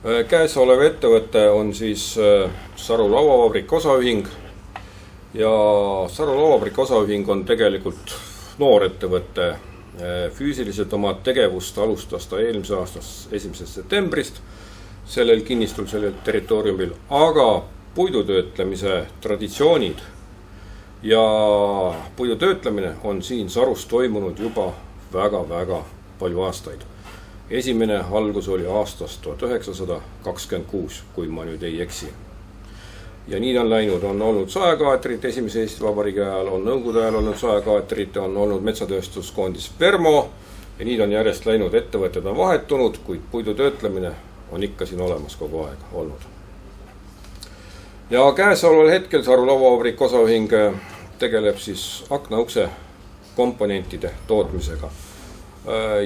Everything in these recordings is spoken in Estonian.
Käesolev ettevõte on siis Saru Lauavabrik osaühing ja Saru Lauavabrik osaühing on tegelikult noor ettevõte. Füüsiliselt oma tegevust alustas ta eelmise aastas 1. septembrist sellel kinnistul, sellel territooriumil, aga puidutöötlemise traditsioonid ja puidutöötlemine on siin Sarus toimunud juba väga palju aastaid. Esimene algus oli aastast 1926, kui ma nüüd ei eksi. Ja nii on läinud, on olnud saekaatrid esimese Eesti Vabariigi ajal, on Nõukogude ajal olnud saekaatrid, on olnud metsatööstuskoondis Permo ja nii on järjest läinud, ettevõtted on vahetunud, kuid puidutöötlemine on ikka siin olemas kogu aeg olnud. Ja käesoleval hetkel Saru Lauavabrik osaühing tegeleb siis aknaukse komponentide tootmisega.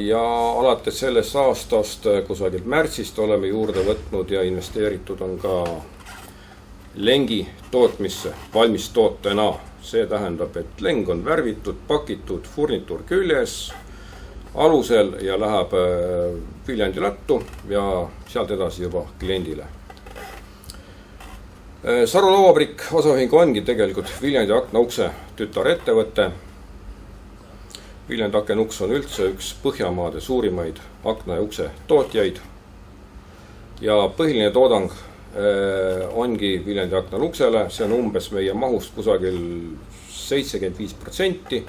Ja alates sellest aastast kusagilt märtsist oleme juurde võtnud ja investeeritud on ka lengi tootmisse valmistootena. See tähendab, et leng on värvitud, pakitud, furnituur küljes, alusel ja läheb Viljandi lattu ja sealt edasi juba kliendile. Saru Lauavabrik osaühing ongi tegelikult Viljandi aknaukse tütarettevõte. Viljandi aknanuks on üldse üks Põhjamaade suurimaid akna ja ukse tootjaid ja põhiline toodang ongi Viljandi aknanuksele, see on umbes meie mahust kusagil 75%,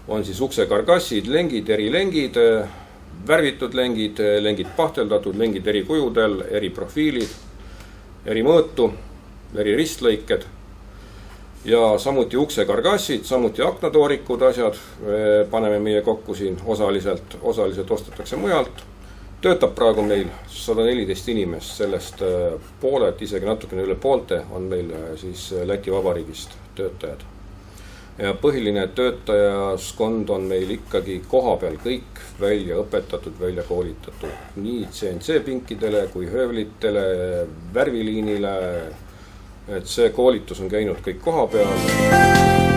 on siis uksekargassid, lengid, erilengid, värvitud lengid, lengid pahteldatud, lengid eri kujudel, eri profiilid, eri mõõtu, eri ristlõiked ja samuti uksekargassid, samuti aknatoorikud asjad paneme meie kokku siin osaliselt ostetakse mujalt. Töötab praegu meil 114 inimest, sellest pooled, isegi natukene üle poolte on meil siis Läti Vabariigist töötajad. Ja põhiline töötajaskond on meil ikkagi koha peal kõik välja õpetatud, välja koolitatud. Nii CNC-pinkidele kui höövlitele, värviliinile, et see koolitus on käinud kõik koha peal.